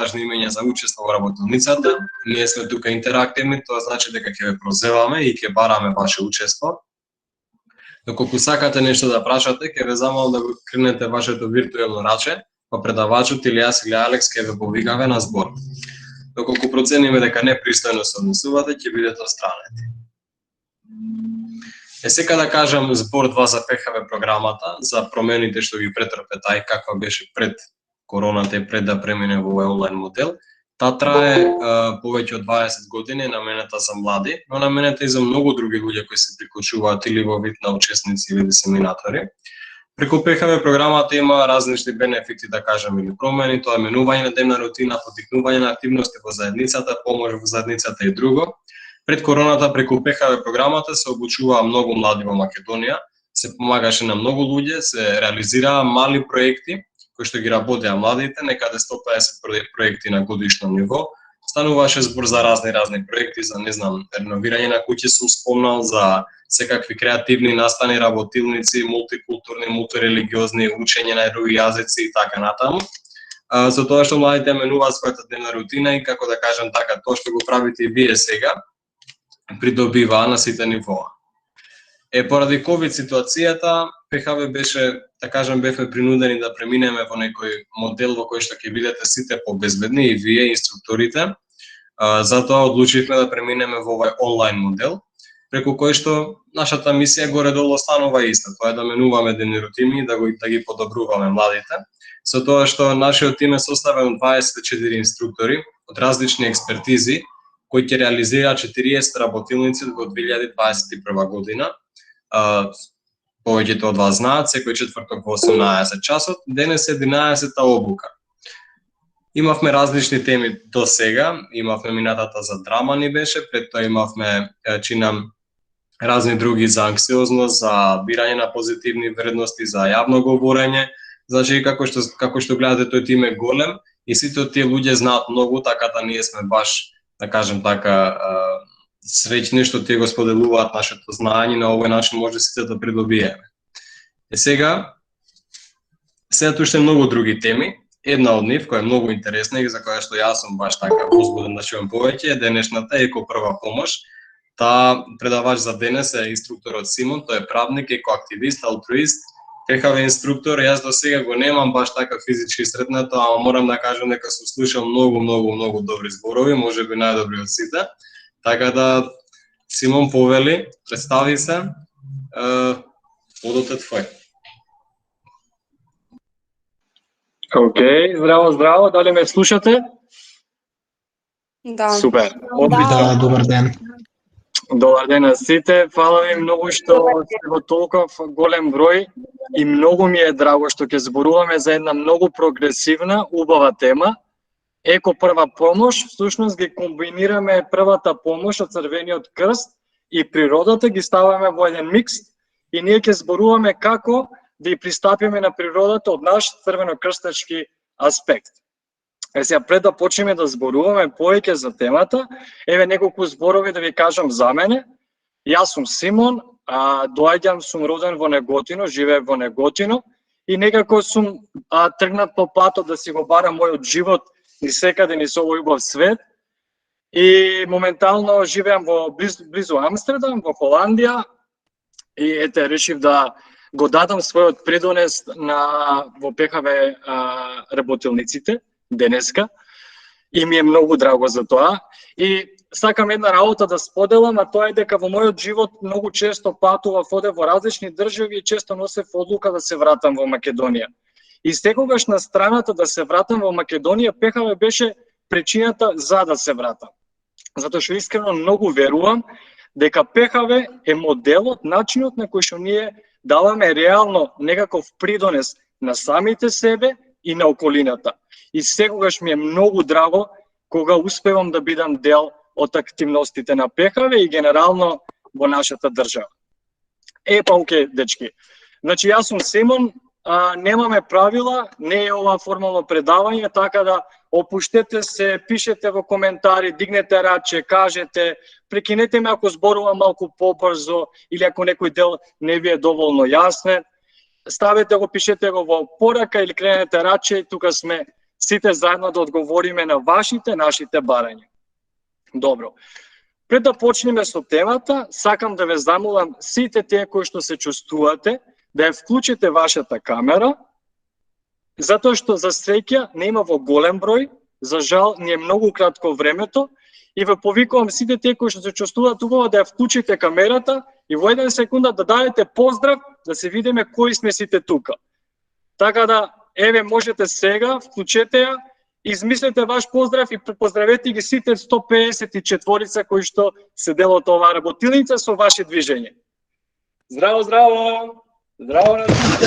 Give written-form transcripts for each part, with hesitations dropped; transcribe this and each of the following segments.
важни имења за учество во работилницата. Ние сме тука интерактивни, тоа значи дека ќе ве прозеваме и ќе бараме ваше учество. Доколку сакате нешто да прашате, ќе ве замолам да го кренете вашето виртуелно раче, па предавачот или јас или Алекс ќе ве повикаме на збор. Доколку процениме дека непристојно се однесувате, ќе бидете отстранети. Сега да кажам збор 2 за ПХВ програмата, за промените што ги претрпе тај каква беше пред короната и пред да премине во овој онлайн модел. Таа трае повеќе од 20 години, наменета за млади, но наменета и за многу други луѓе кои се приклучуваат или во вид на учесници или дисеминатори. Преку ПХВ програмата има различни бенефити, да кажем, или промени, тоа е менување на дневна рутина, поттикнување на активности во заедницата, помош во заедницата и друго. Пред короната преку ПХВ програмата се обучуваа многу млади во Македонија, се помагаше на многу луѓе, се реализираа мали проекти кои што ги работеа младите, некаде 150 проекти на годишно ниво. Стануваше збор за разни проекти, за реновирање на куќи сум спомнал, за секакви креативни настани, работилници, мултикултурни, мултирелигиозни, учење на други јазици и така натаму. За тоа што младите менуваат својата дневна рутина и како да кажам така, тоа што го правите и вие сега, придобиваа на сите нивоа. Поради ковид ситуацијата, ПХВ беше, да кажам, бевме принудени да преминеме во некој модел во кој што ќе бидете сите побезбедни и вие, инструкторите. Затоа одлучивме да преминеме во овој онлайн модел, преку кој што нашата мисија горе-долу останува иста, тоа е да менуваме дневни рутини и да ги подобруваме младите. Со тоа што нашиот тим е составен од 24 инструктори од различни експертизи, кои ќе реализира 40 работилници до 2021 година. Повеќето од вас знаат, секој четврток во 18 часот, денес е 11-та обука. Имавме различни теми до сега, имавме минатата за драма ни беше, пред тоа имавме чинам разни други за анксиозност, за бирање на позитивни вредности, за јавно говорење. Значи како што гледате, тој тим е голем и сите тие луѓе знаат многу, така да ние сме баш, да кажем така, среќни што тие го споделуваат нашето знаење, на овој начин може сите да придобиеме. Сега уште многу други теми. Една од нив, која е многу интересна и за која што јас сум баш така возбуден да чуам повеќе, е денешната еко прва помош. Таа предавач за денес е инструкторот Симон, тој е правник, екоактивист, алтруист, ПХВ инструктор. Јас до сега го немам баш така физички сретнато, ама морам да кажам дека сум слушал многу добри зборови, можеби најдобри од сите. Така да, Симон, повели, представи се, подот е твој. Океј, здраво, дали ме слушате? Да. Супер. Да, добар ден. Добар ден на сите. Фала ви многу што сте во толков голем број и многу ми е драго што ќе зборуваме за една многу прогресивна, убава тема. Еко прва помош, всушност ги комбинираме првата помош од Црвениот крст и природата, ги ставаме во еден микс и ние ќе зборуваме како да ја пристапиме на природата од наш црвенокрстачки аспект. Сега пред да почнеме да зборуваме повеќе за темата, еве неколку зборови да ви кажам за мене. Јас сум Симон, сум роден во Неготино, живеев во Неготино и некако сум тргнат по патот да си го барам мојот живот ни секаде ни со овој убав свет. И моментално живеам во близу Амстердам, во Холандија и ете решив да го дадам својот придонес во ПХВ работилниците денеска и ми е многу драго за тоа. И сакам една работа да споделам, а тоа е дека во мојот живот многу често патував, одев во различни држави и често носев одлука да се вратам во Македонија. И секогаш на страната да се вратам во Македонија, ПХВ беше причината за да се вратам. Затоа што искрено многу верувам дека ПХВ е моделот, начинот на кој што ние даваме реално некаков придонес на самите себе и на околината. И секогаш ми е многу драго кога успевам да бидам дел од активностите на ПХВ и генерално во нашата држава. Окей, дечки. Значи, јас сум Симон, немаме правила, не е ова формално предавање, така да опуштете се, пишете во коментари, дигнете раче, кажете, прекинете ме ако зборувам малку побрзо или ако некој дел не ви е доволно јаснен. Ставете го, пишете го во порака или кренете раче, тука сме сите заедно да одговориме на вашите, нашите барања. Добро. Пред да почнеме со темата, сакам да ве замолам сите тие кои што се чувствувате да ја вклучите вашата камера, затоа што за среќа нема во голем број, за жал ни е многу кратко времето и ве повикувам сите тие кои што се чувствуваат убаво да ја вклучите камерата и во 1 секунда да дадете поздрав да се видиме кои сме сите тука. Така да, еве можете сега, вклучете ја, измислете ваш поздрав и поздравете ги сите 154 кои што се дел од оваа работилница со ваше движење. Здраво, здраво! Здраво на сите!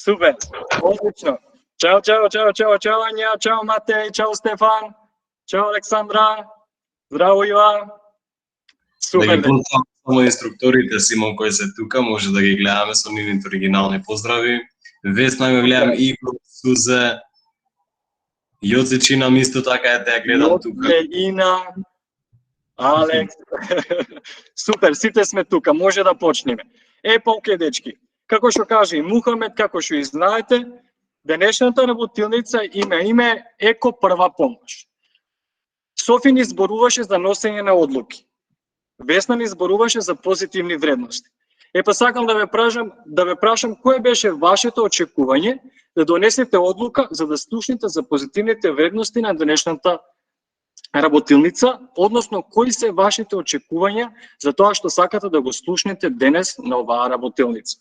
Супер, одлично. Чао, чао, чао, чао, чао, Ања, чао, Матеј, чао, Стефан, чао, Александра, здраво, Ива. Супер. Да ги поздравам само инструкторите, Симон, кои се тука, може да ги гледаме со нивните оригинални поздрави. Весна ме гледам Игор, Сузе, Јоцичина, исто така е те гледам тука. Ина, Алекс. Супер, сите сме тука, може да почнеме. Окей, дечки. Како што кажа и Мухамед, како што и знаете, денешната работилница има име Еко прва помош. Софи ни зборуваше за носење на одлуки. Весна ни зборуваше за позитивни вредности. Сакам да ве прашам кое беше вашето очекување да донесете одлука за да слушнете за позитивните вредности на денешната работилница, односно кои се вашите очекувања за тоа што сакате да го слушнете денес на оваа работилница.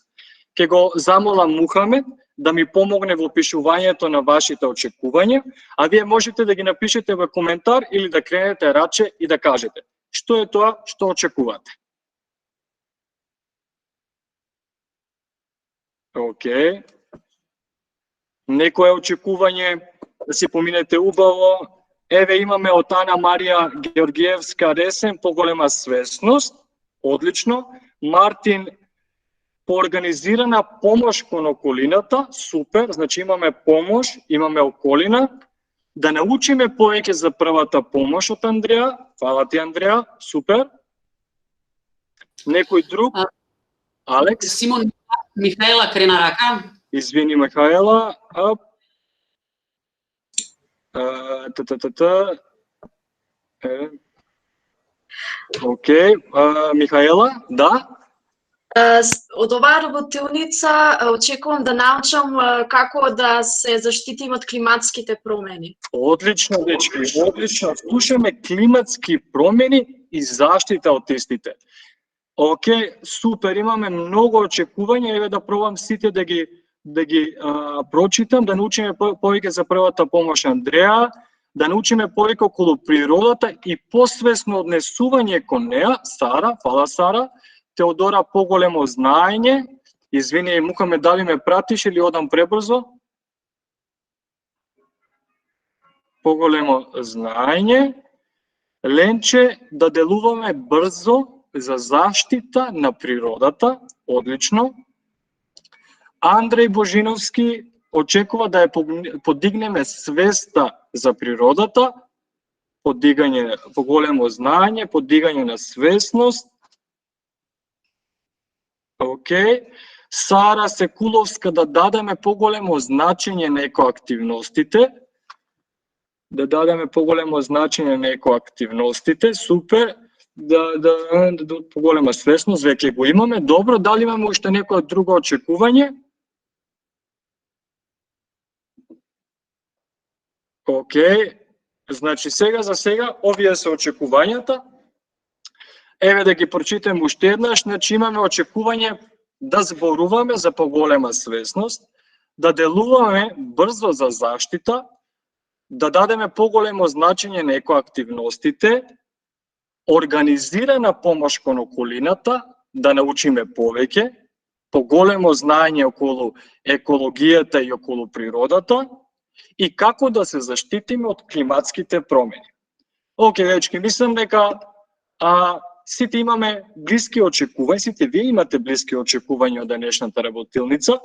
Ке го замолам Мухамед да ми помогне во опишувањето на вашите очекувања, а вие можете да ги напишете во коментар или да кренете раче и да кажете што е тоа што очекувате. Океј. Некое очекување да си поминете убаво. Еве имаме од Ана Марија Георгиевска Ресен поголема свесност. Одлично. Мартин поорганизирана помош кон околината. Супер. Значи имаме помош, имаме околина. Да научиме повеќе за првата помош од Андреа. Фала ти, Андреа. Супер. Некој друг? Алекс? Симон, Михаела крена рака. Извини, Михаела. Океј. Михаела, да? Од оваа работилница очекувам да научам како да се заштитим од климатските промени. Одлично, дечки, одлично. Слушаме климатски промени и заштита од истите. Океј, супер, имаме многу очекувања, еве да пробам сите да ги прочитам, да научиме повеќе за првата помош Андреа, да научиме повеќе околу природата и посвесно однесување кон неа, Сара, фала Сара, Теодора поголемо знаење, извини Мухамед, дали ме пратиш или одам пребрзо? Поголемо знаење, Ленче, да делуваме брзо за заштита на природата, одлично. Андреј Божиновски очекува да ја подигнеме свеста за природата, подигање, поголемо знаење, подигање на свесност. Океј. Сара Секуловска, да дадеме поголемо значење на екоактивностите. Да дадеме поголемо значење на екоактивностите, супер. Да поголема свесност, веќе го имаме. Добро, дали имаме уште некоја друго очекување? Океј, значи сега за сега овие се очекувањата. Еве да ги прочитам уште еднаш, значи имаме очекување да зборуваме за поголема свесност, да делуваме брзо за заштита, да дадеме поголемо значење на екоактивностите, организирана помош кон околината, да научиме повеќе, поголемо знаење околу екологијата и околу природата и како да се заштитиме од климатските промени. Океј, дечки, мислам дека сите имаме блиски очекувања, сите вие имате блиски очекувања од денешната работилница,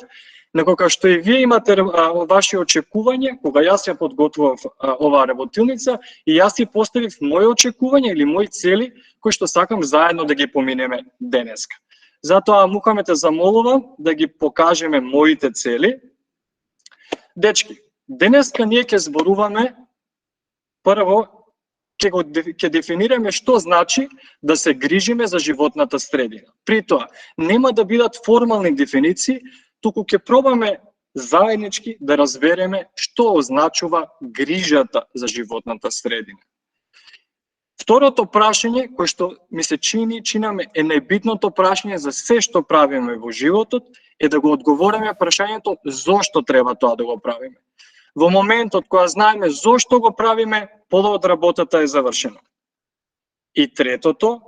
но кога што и вие имате ваши очекувања, кога јас ја подготвував оваа работилница и јас си поставив мои очекувања или мои цели кои што сакам заедно да ги поминеме денеска. Затоа Мухамед те замолувам да ги покажеме моите цели Дечки, денеска ние ќе зборуваме прво ќе дефинираме што значи да се грижиме за животната средина. При тоа, нема да бидат формални дефиниции, туку ќе пробаме заеднички да разбереме што означува грижата за животната средина. Второто прашање, кој што ми се чинаме е најбитното прашање за се што правиме во животот, е да го одговориме прашањето зошто треба тоа да го правиме. Во моментот кога знаеме зошто го правиме, полу од работата е завршена. И третото,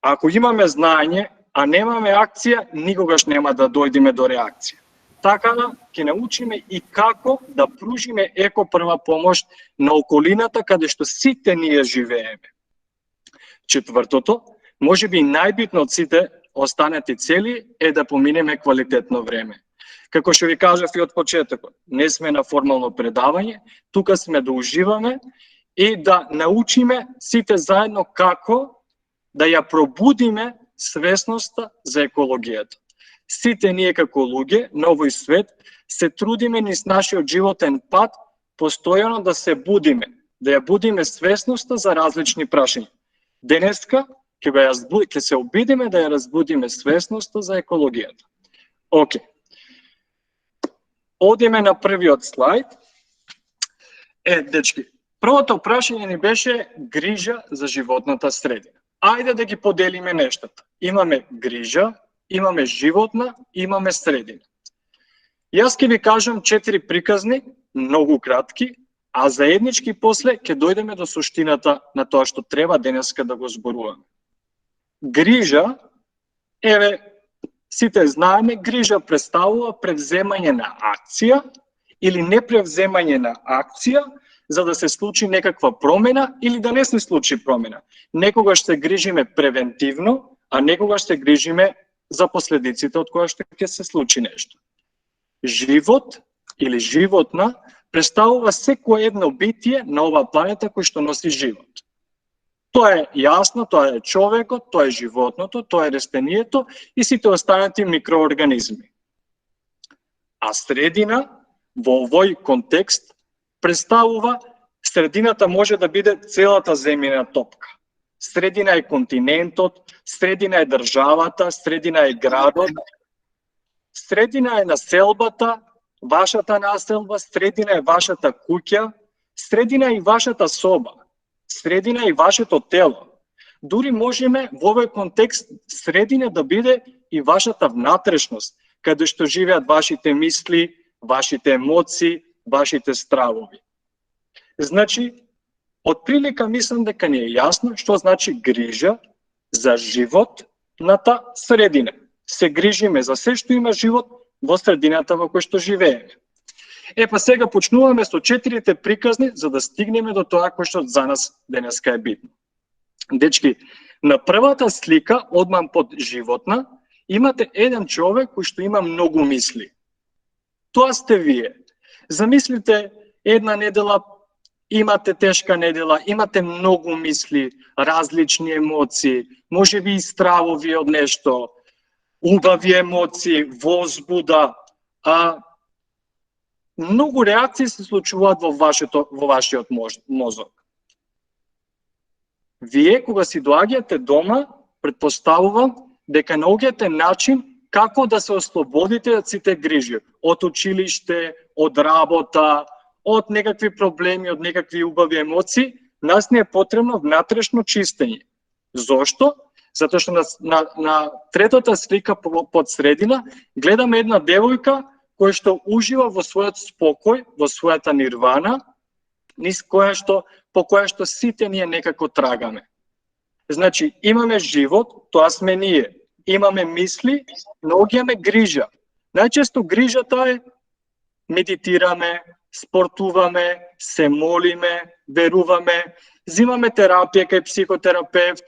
ако имаме знаење, а немаме акција, никогаш нема да дојдеме до реакција. Така да ќе научиме и како да пружиме еко прва помош на околината каде што сите ние живееме. Четвртото, можеби најбитно од сите останати цели е да поминеме квалитетно време. Како што ви кажав и од почетокот, не сме на формално предавање, тука сме да уживаме и да научиме сите заедно како да ја пробудиме свесноста за екологијата. Сите ние како луѓе на овој свет се трудиме низ нашиот животен пат постојано да се будиме, да ја будиме свесноста за различни прашања. Денеска ќе се обидиме да ја разбудиме свесноста за екологијата. Океј. Одиме на првиот слайд. Дечки, првото прашање ни беше грижа за животната средина. Ајде да ги поделиме нештата. Имаме грижа, имаме животна, имаме средина. Јас ќе ви кажам 4 приказни, многу кратки, а заеднички после ќе дојдеме до суштината на тоа што треба денеска да го зборуваме. Грижа, еве, сите знаеме, грижа представува превземање на акција или непревземање на акција за да се случи некаква промена или да не се случи промена. Некогаш се грижиме превентивно, а некогаш се грижиме за последиците од која што ќе се случи нешто. Живот или животна представува секое едно битие на оваа планета кој што носи живот. Тоа е јасно, тоа е човекот, тоа е животното, тоа е растението и сите останати микроорганизми. А средина во овој контекст представува, средината може да биде целата земјина топка. Средина е континентот, средина е државата, средина е градот, средина е населбата, вашата населба, средина е вашата куќа, средина е и вашата соба, средина е и вашето тело. Дури можеме во овој контекст средина да биде и вашата внатрешност, каде што живеат вашите мисли, вашите емоции, вашите стравови. Значи, од прилика мислам дека ни е јасно што значи грижа за животната средина. Се грижиме за се што има живот во средината во која што живееме. Па сега почнуваме со 4 приказни за да стигнеме до тоа кој што за нас денеска е битно. Дечки, на првата слика, одмам под животна, имате еден човек кој што има многу мисли. Тоа сте вие. Замислите една недела, имате тешка недела, имате многу мисли, различни емоции, можеби и стравови од нешто, убави емоции, возбуда, многу реакции се случуваат во вашиот мозок. Вие, кога си доаѓате дома, предпоставувам дека наоѓате начин како да се ослободите од сите грижи, од училиште, од работа, од некакви проблеми, од некакви убави емоции, нас не е потребно внатрешно чистење. Зошто? Затоа што на третата слика под средина гледаме една девојка која што ужива во својот спокој, во својата нирвана, по која што сите ние некако трагаме. Значи, имаме живот, тоа сме ние. Имаме мисли, наоѓаме грижа. Најчесто грижата е медитираме, спортуваме, се молиме, веруваме, земаме терапија кај психотерапевт,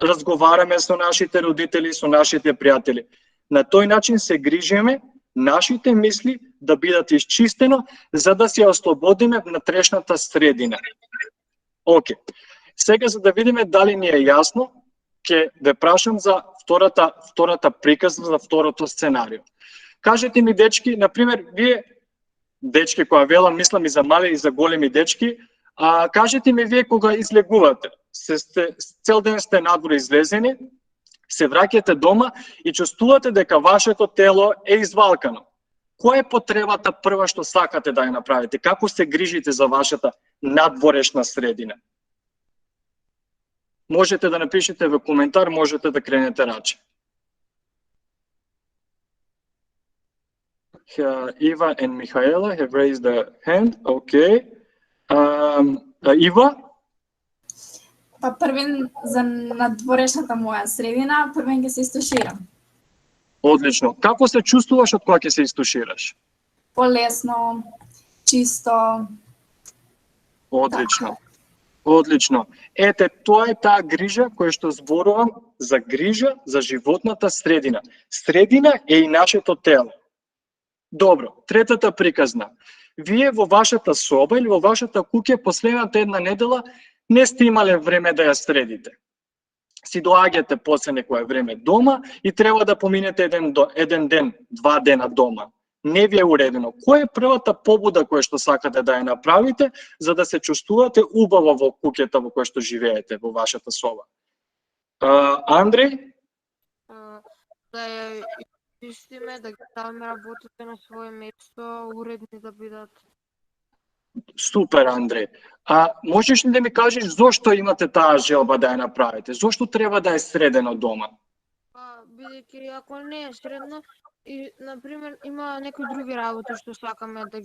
разговараме со нашите родители, со нашите пријатели. На тој начин се грижиме нашите мисли да бидат исчистено, за да се ослободиме внатрешната средина. Океј. Сега, за да видиме дали ни е јасно, ќе ве прашам за втората приказна, за второто сценарио. Кажете ми, дечки, например, вие дечки, која велам, мислам и за мали и за големи дечки, кажете ми вие кога излегувате, цел ден сте надвор излезени, се враќате дома и чувствувате дека вашето тело е извалкано. Која е потребата прва што сакате да ја направите? Како се грижите за вашата надворешна средина? Можете да напишете во коментар, можете да кренете раче. Ива and Михаела have raised the hand. Okay. Ива? Па првен за надворешната моја средина, првен ќе се истуширам. Одлично. Како се чувствуваш од кога ќе се истушираш? Полесно, чисто. Одлично. Одлично. Ете, тоа е таа грижа која што зборувам за грижа за животната средина. Средина е и нашето тело. Добро, третата приказна. Вие во вашата соба или во вашата куќа последната една недела не сте имале време да ја средите. Си доаѓате после некое време дома и треба да поминете еден ден, 2 дена дома. Не ви е уредено. Која е првата побуда која што сакате да ја направите за да се чувствувате убаво во куќата во која што живеете, во вашата соба? Андреј? Да ја чистиме, да ги ставиме работите на свое место, уредни да бидат. Супер, Андреј. Можеш ли да ми кажеш зошто имате таа желба да ја направите? Зошто треба да е средено дома? Бидејќи ако не е средно, и например има некои други работи што сакаме да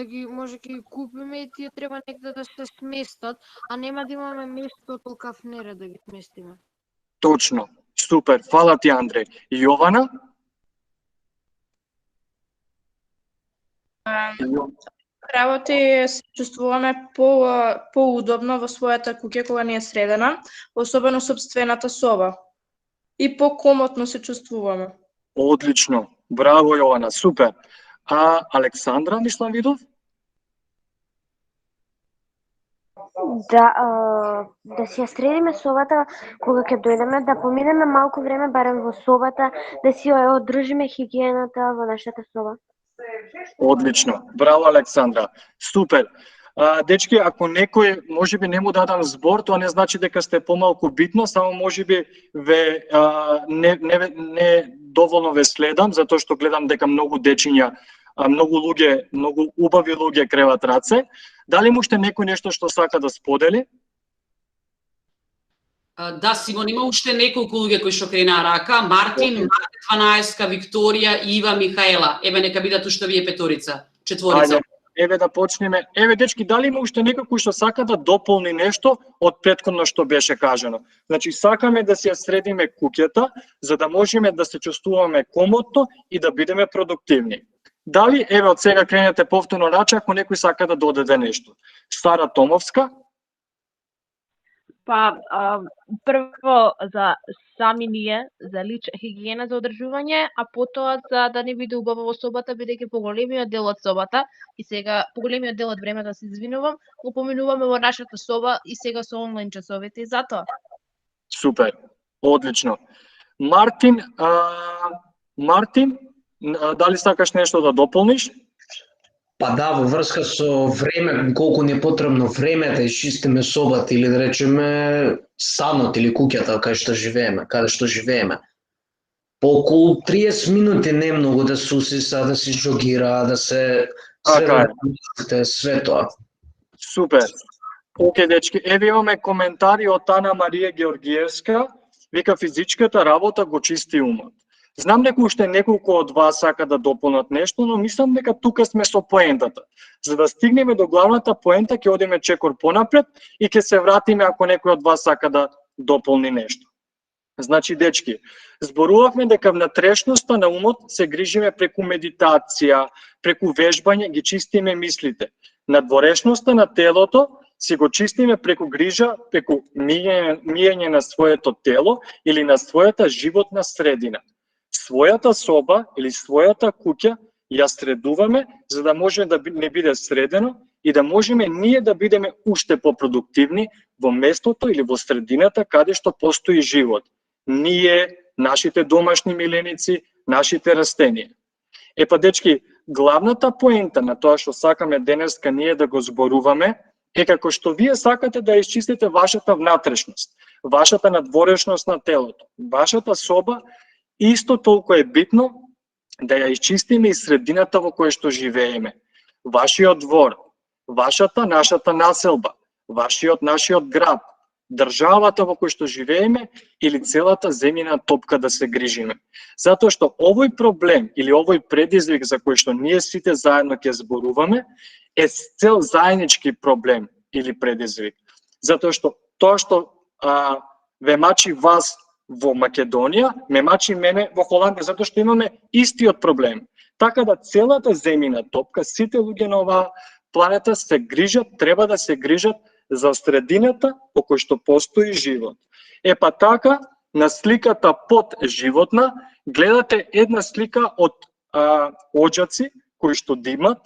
ги може ќе ги купиме и тие треба некаде да се сместат, а нема да имаме место толкав неред да ги сместиме. Точно. Супер. Фала ти, Андреј. Јована? Работи се чувствуваме поудобно во својата куќа кога не е средена, особено сопствената соба. И покомотно се чувствуваме. Одлично. Браво, Јована. Супер. Александра, мислам видов? Да си ја средиме собата кога ќе дојдеме, да поминеме малку време барем во собата, да си ја одржиме хигиената во нашата соба. Одлично. Браво, Александра. Супер. Дечки, ако некој можеби не му дадам збор, тоа не значи дека сте помалку битно, само можеби не доволно ве следам, затоа што гледам дека многу дечиња, многу луѓе, многу убави луѓе креват раце. Дали му уште некој нешто што сака да сподели? Да, Симон, има уште неколку луѓе кои што кренаа рака. Мартин, Марте 12, Викторија, Ива, Михаела. Еве, нека бидат уште вие петорица, четворица. Еве да почнеме. Еве, дечки, дали има уште некој кој што сака да дополни нешто од претходно што беше кажано? Значи, сакаме да си ја средиме куќата, за да можеме да се чувствуваме комотно и да бидеме продуктивни. Дали, еве, од сега кренете повторно раче, ако некој сака да додаде нешто? Сара Томовска? Па, прво за сами ние, за лична хигиена за одржување, а потоа за да не биде убаво во собата, бидејќи поголемиот дел од собата, и сега поголемиот дел од време да се извинувам, го поминуваме во нашата соба и сега со онлайн часовите и затоа. Супер, одлично. Мартин, дали сакаш нешто да дополниш? Па да, во врска со време, колку не е потребно време да изчистиме собата или да речеме станот или куќата каде што живееме. По околу 30 минути не е многу да се усиса, да се джогира, да се све тоа. Супер. Оке, дечки, еве имаме коментари од Ана Марија Георгиевска, вика физичката работа го чисти умот. Знам дека уште неколку од вас сака да дополнат нешто, но мислам дека тука сме со поентата. За да стигнеме до главната поента, ќе одиме чекор понапред и ќе се вратиме ако некој од вас сака да дополни нешто. Значи, дечки, зборувавме дека внатрешноста на умот се грижиме преку медитација, преку вежбање, ги чистиме мислите. Надворешноста на телото си го чистиме преку грижа, преку миење на своето тело или на својата животна средина. Својата соба или својата куќа ја средуваме за да може да не биде средено и да можеме ние да бидеме уште попродуктивни во местото или во средината каде што постои живот. Ние, нашите домашни миленици, нашите растенија. Епа, дечки, главната поента на тоа што сакаме денеска ние да го зборуваме е како што вие сакате да исчистите вашата внатрешност, вашата надворешност на телото, вашата соба, исто толку е битно да ја исчистиме и средината во која што живееме. Вашиот двор, вашата, нашата населба, вашиот, нашиот град, државата во која што живееме или целата земјина топка да се грижиме. Затоа што овој проблем или овој предизвик за кој што ние сите заедно ќе зборуваме е цел заеднички проблем или предизвик. Затоа што тоа што ве мачи вас во Македонија, ме мачи мене во Холандија, затоа што имаме истиот проблем. Така да целата земјина топка, сите луѓе на оваа планета се грижат, треба да се грижат за средината во кој што постои живот. Па така, на сликата под животна, гледате една слика од оџаци кои што димат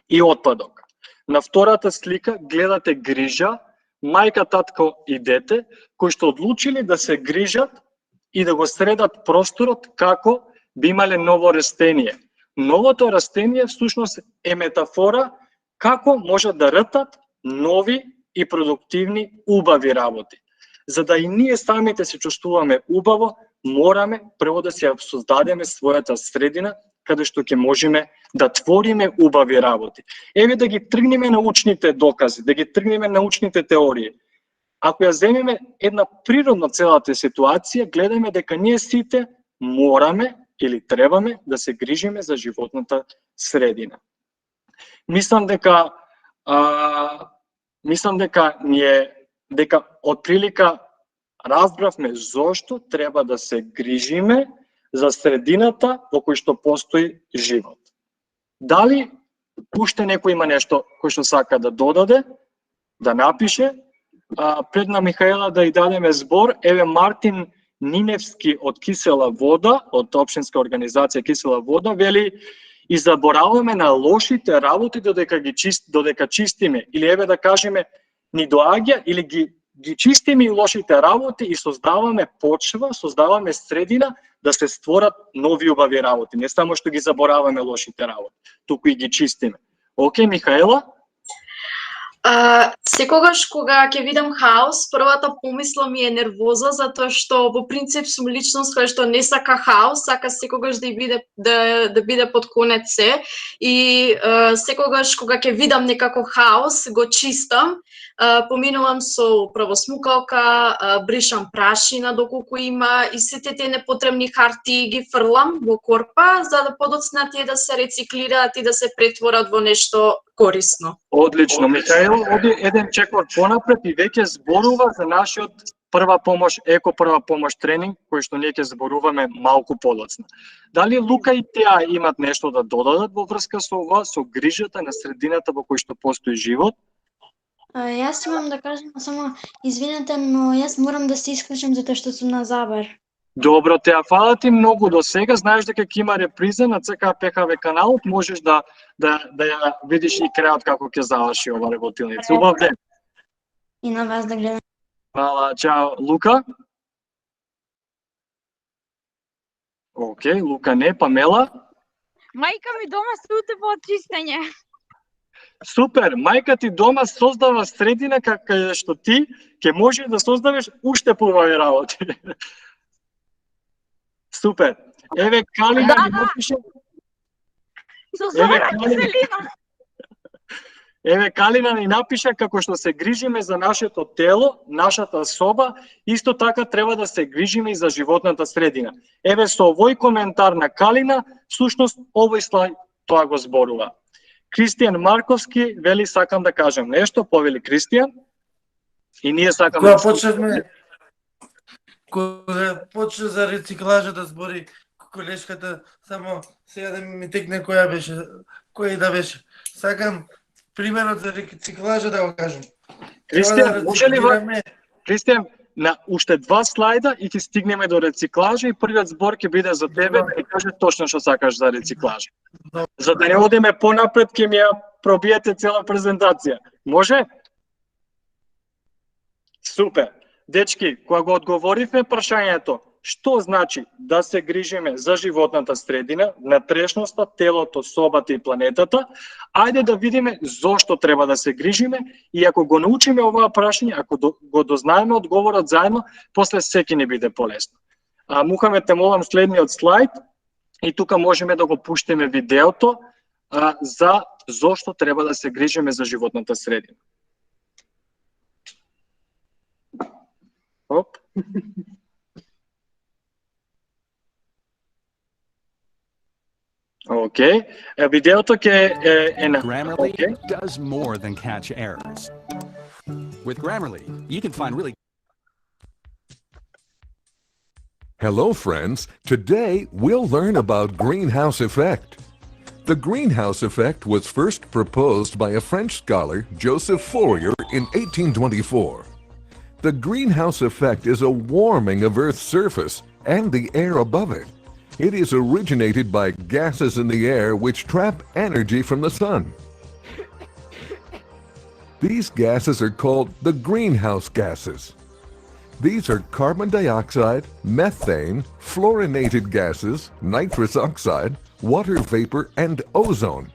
и отпадок. На втората слика гледате грижа, мајка, татко и дете, кои што одлучили да се грижат и да го средат просторот како би имале ново растение. Новото растение всушност е метафора како можат да ртат нови и продуктивни, убави работи. За да и ние самите се чувствуваме убаво, мораме прво да се создадеме својата средина каде што ќе можеме да твориме убави работи. Еве да ги тргнеме научните докази, да ги тргнеме научните теории. Ако ја земеме една природна целата ситуација, гледаме дека ние сите мораме или требаме да се грижиме за животната средина. Мислам дека отприлика разбравме зошто треба да се грижиме за средината во кој што постои живот. Дали уште некој има нешто кој што сака да додаде, да напише? Пред на Михаела да и дадеме збор, еве Мартин Ниневски од Кисела вода, од општинска организација Кисела вода, вели и забораваме на лошите работи додека чистиме, или еве да кажеме ни доаѓа или ги чистиме и лошите работи и создаваме почва, создаваме средина да се створат нови убави работи, не само што ги забораваме лошите работи, туку и ги чистиме. Океј, Михаела? Секогаш кога ќе видам хаос, првата помисла ми е нервоза, затоа што во принцип сум личност која што не сака хаос, сака секогаш да биде под конец се, и секогаш кога ќе видам некако хаос, го чистам, поминувам со правосмукалка, бришам прашина доколку има и сите тие непотребни хартии ги фрлам во корпа за да подоцна тие да се рециклираат и да се претворат во нешто корисно. Одлично, Михаел, оди еден чекор понапред и веќе зборува за нашиот прва помош, еко прва помош тренинг, кој што ние ќе зборуваме малку подоцна. Дали Лука и Теа имат нешто да додадат во врска со ова, со грижата на средината во кој што постои живот? Јас имам да кажам само извинете, но јас морам да се исклучам затоа што сум на забар. Добро, Теа, фала ти многу до сега. Знаеш дека ќе има реприза на ЦК ПХВ каналот, можеш да ја видиш и крајот како ќе заврши ова работилница. Убав ден. И на вас да гледам. Фала, чао. Лука? Океј, Лука не, Памела? Мајка ми дома се утепа од чистење. Супер, мајка ти дома создава средина кај што ти ќе можеш да создаваш уште поубави работи. Супер. Еве Калина ни напише. Еве Калина ни напиша како што се грижиме за нашето тело, нашата соба, исто така треба да се грижиме и за животната средина. Еве со овој коментар на Калина, всушност овој слај тоа го зборува. Кристијан Марковски вели сакам да кажам нешто, повели Кристијан. И ние сакаме да почнеме. Кога почна за рециклажа да збори колешката, само сега да ми текне која беше, која да беше. Сакам примерот за рециклажа да го кажам. Кристијан, може ли Кристијан, на уште 2 слајда и ќе стигнеме до рециклажа и првиот збор ќе биде за тебе да ми кажеш точно што сакаш за рециклажа. За да не одиме понапред, ќе ми ја пробиете цела презентација. Може? Супер. Дечки, кога го одговоривме прашањето, што значи да се грижиме за животната средина, внатрешноста, телото, собата и планетата, ајде да видиме зошто треба да се грижиме и ако го научиме оваа прашање, ако го дознаеме одговорот заедно, после секи не биде полесно. Мухамед, те молам следниот слайд и тука можеме да го пуштиме видеото за зошто треба да се грижиме за животната средина. Оп. Okay. Видеото ќе е на Grammarly does more than catch errors. With Grammarly, you can find really Hello, friends. Today, we'll learn about greenhouse effect. The greenhouse effect was first proposed by a French scholar, Joseph Fourier, in 1824. The greenhouse effect is a warming of Earth's surface and the air above it. It is originated by gases in the air which trap energy from the sun. These gases are called the greenhouse gases. These are carbon dioxide, methane, fluorinated gases, nitrous oxide, water vapor, and ozone.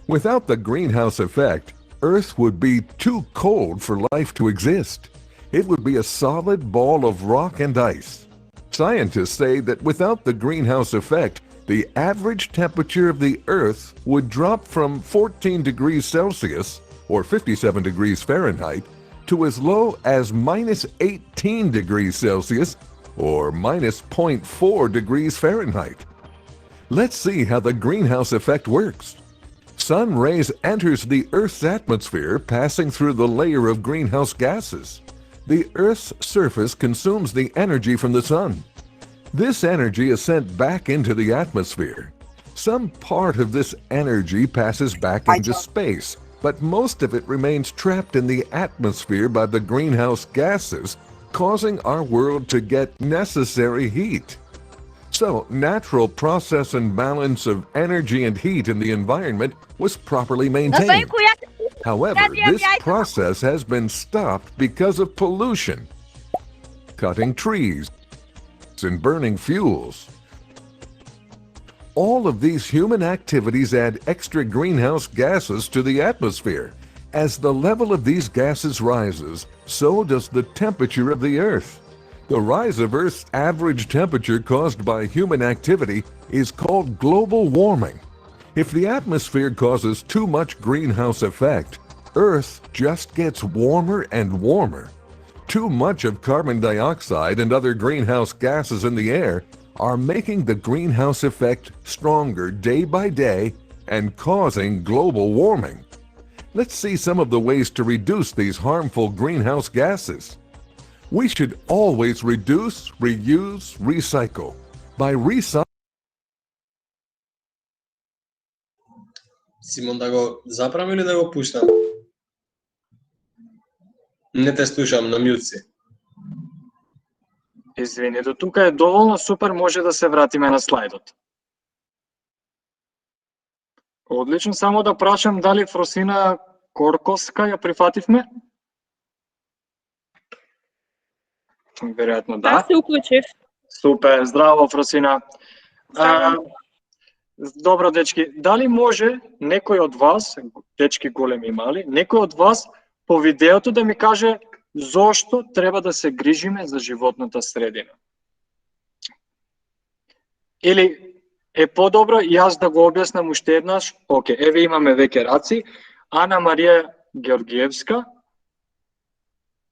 Without the greenhouse effect, Earth would be too cold for life to exist. It would be a solid ball of rock and ice. Scientists say that without the greenhouse effect, the average temperature of the Earth would drop from 14 degrees Celsius, or 57 degrees Fahrenheit, to as low as minus 18 degrees Celsius, or minus 0.4 degrees Fahrenheit. Let's see how the greenhouse effect works. Sun rays enters the Earth's atmosphere, passing through the layer of greenhouse gases. The Earth's surface consumes the energy from the sun. This energy is sent back into the atmosphere. Some part of this energy passes back into space, but most of it remains trapped in the atmosphere by the greenhouse gases, causing our world to get necessary heat. So, natural process and balance of energy and heat in the environment was properly maintained. However, this process has been stopped because of pollution, cutting trees, and burning fuels. All of these human activities add extra greenhouse gases to the atmosphere. As the level of these gases rises, so does the temperature of the Earth. The rise of Earth's average temperature caused by human activity is called global warming. If the atmosphere causes too much greenhouse effect, Earth just gets warmer and warmer. Too much of carbon dioxide and other greenhouse gases in the air are making the greenhouse effect stronger day by day and causing global warming. Let's see some of the ways to reduce these harmful greenhouse gases. We should always reduce, reuse, recycle. By recycling, Симон, да го заправам или да го пуштам? Не те слушам, на мјут си. Извини, до тука е доволно супер, може да се вратиме на слайдот. Одлично, само да прашам дали Фросина Коркоска ја прифативме? Веројатно да. Да, се уклучив. Супер, здраво Фросина. Добро, дечки, дали може некој од вас, дечки големи и мали, некој од вас по видеото да ми каже зошто треба да се грижиме за животната средина? Или е подобро јас да го објаснам уште еднаш? Оке, еве имаме веќе раци. Ана Марија Георгиевска.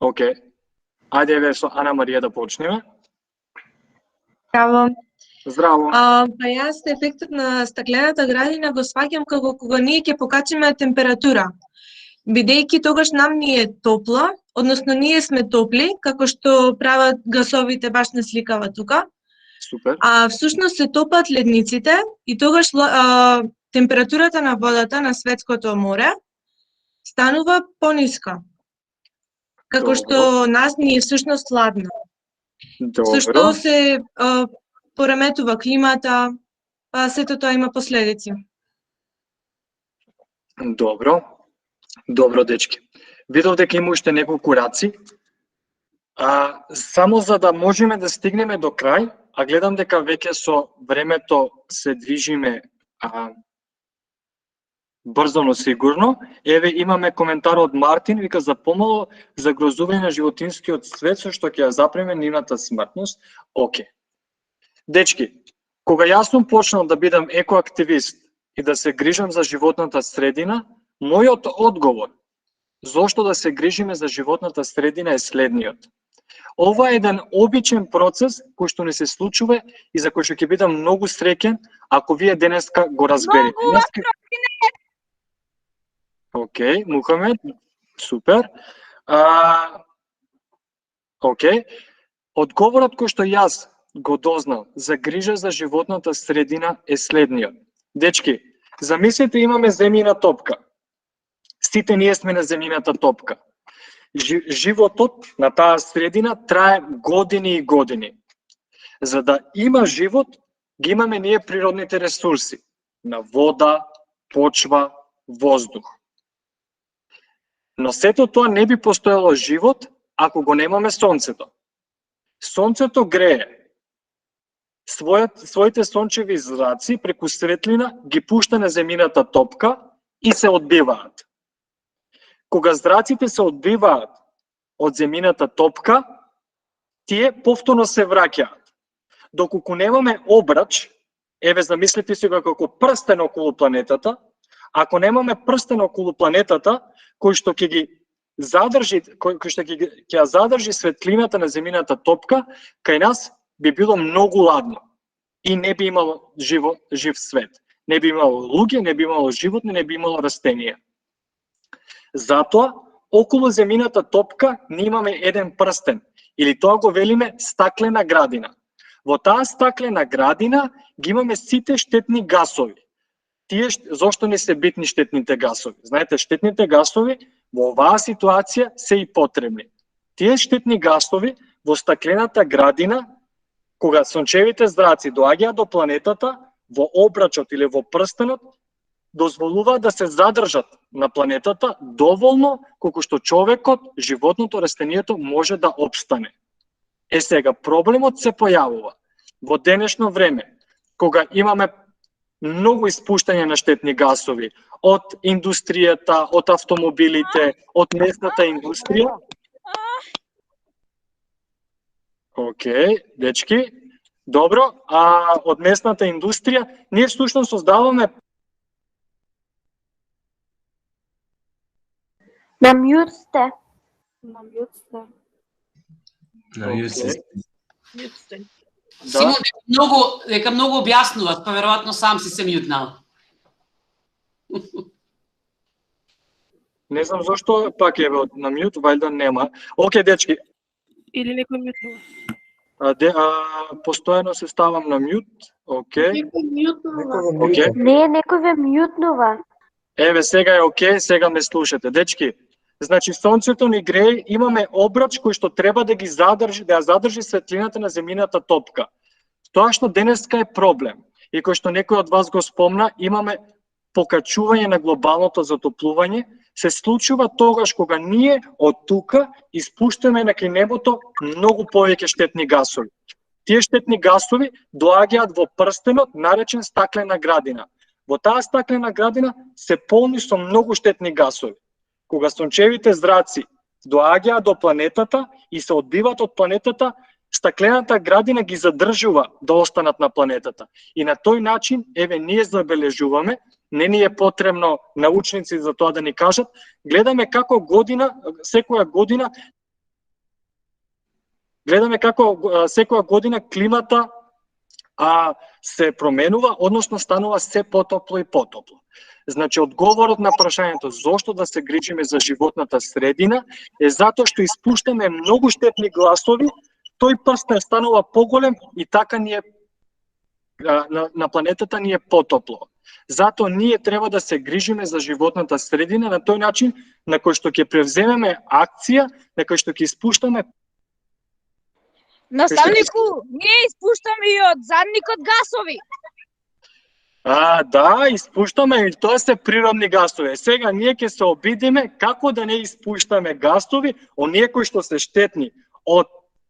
Оке. Ајде еве со Ана Марија да почнеме. Здраво. Здраво. Па јас ефектот на стаклената градина го сваќам како кога ние ќе покачиме температура. Бидејќи тогаш нам ни е топло, односно ние сме топли, како што прават гасовите баш не сликава тука. Супер. А всушност се топат ледниците и тогаш температурата на водата на светското море станува пониска. Како што нас ни е всушност ладно. Со што се пореметува климата, па сето тоа има последици. Добро. Добро, дечки. Видов дека има уште неколку раци. Само за да можеме да стигнеме до крај, а гледам дека веќе со времето се движиме брзо, но сигурно. Еве имаме коментар од Мартин, вика за помало загрозување на животинскиот свет со што ќе ја запреме нивната смртност. Океј. Дечки, кога јас сум почнал да бидам екоактивист и да се грижам за животната средина, мојот одговор зошто да се грижиме за животната средина е следниот. Ова е еден обичен процес кој што не се случува и за кој што ќе бидам многу среќен ако вие денеска го разберете. Океј, Мухамед, супер. Океј. Одговорот кој што јас го дознал за грижа за животната средина е следниот. Дечки, замислете имаме земјина топка. Сите ние сме на земјината топка. Животот на таа средина трае години и години. За да има живот, ги имаме ние природните ресурси на вода, почва, воздух. Но сето тоа не би постоело живот ако го немаме сонцето. Сонцето грее. Своите сончеви зраци преку светлина ги пушта на земјината топка и се одбиваат. Кога зраците се одбиваат од земјината топка, тие повторно се враќаат. Доколку немаме обрач, еве замислете си го како прстен околу планетата, ако немаме прстен околу планетата, кој што ќе ги задржи, кој што ќе ја задржи светлината на земјината топка, кај нас би било многу ладно и не би имало жив свет. Не би имало луѓе, не би имало животни, не би имало растенија. Затоа, околу земјината топка ние имаме еден прстен, или тоа го велиме стаклена градина. Во таа стаклена градина ги имаме сите штетни гасови. Тие зошто не се битни штетните гасови? Знаете, штетните гасови во оваа ситуација се и потребни. Тие штетни гасови во стаклената градина, кога сончевите зраци доаѓаат до планетата, во обрачот или во прстенот, дозволува да се задржат на планетата доволно колку што човекот, животното, растението може да опстане. Сега, проблемот се појавува во денешно време, кога имаме многу испуштање на штетни гасови од индустријата, од автомобилите, од местната индустрија. Океј, дечки, добро, а од местната индустрија ние всушност создаваме. На мјут сте. Симон, дека многу објаснуват, па веројатно сам си се мјутнал. Не знам зошто пак е на мјут, вајда нема. Океј, дечки. Или некој мјутнува. Постојано се ставам на мјут. Океј. Не, некој ве мјутнува. Еве, сега е океј, сега ме слушате. Дечки, значи сонцето ни грее, имаме обрач кој што треба да ги задржи, да ја задржи светлината на земјината топка. Тоа што денеска е проблем и кој што некој од вас го спомна, имаме покачување на глобалното затоплување, се случува тогаш кога ние од тука испуштаме на кај небото многу повеќе штетни гасови. Тие штетни гасови доаѓаат во прстенот наречен стаклена градина. Во таа стаклена градина се полни со многу штетни гасови. Кога сончевите зраци доаѓаат до планетата и се одбиваат од планетата, стаклената градина ги задржува да останат на планетата. И на тој начин, еве, ние забележуваме, не ни е потребно научници за тоа да ни кажат, гледаме како секоја година климата се променува, односно станува се потопло и потопло. Значи, одговорот на прашањето зошто да се грижиме за животната средина е затоа што испуштаме многу штетни гласови, тој прстен станува поголем и така на планетата ни е потопло. Затоа ние треба да се грижиме за животната средина на тој начин на кој што ќе превземеме акција, на кој што ќе испуштаме. Наставнику, ние испуштаме и од задникот гасови. Да, испуштаме и тоа се природни гасови. Сега ние ќе се обидиме како да не испуштаме гасови, оние кои што се штетни, од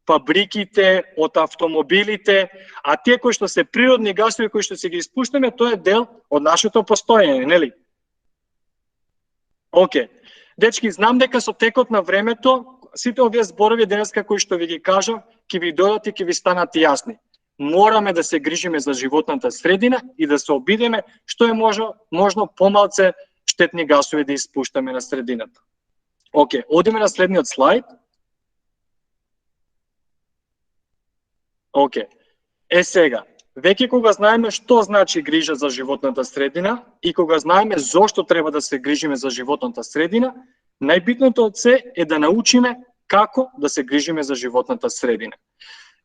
фабриките, од автомобилите, а тие кои што се природни гасови кои што се ги испуштаме, тоа е дел од нашето постоење, нели? Океј. Дечки, знам дека со текот на времето, сите овие зборови денеска кои што ви ги кажав, ќе ви дојдат и ќе ви станат јасни. Мораме да се грижиме за животната средина и да се обидеме што е можно помалце штетни гасови да испуштаме на средината. Океј, одиме на следниот слайд. Океј. Сега, веќе кога знаеме што значи грижа за животната средина и кога знаеме зошто треба да се грижиме за животната средина, најбитното од се е да научиме како да се грижиме за животната средина.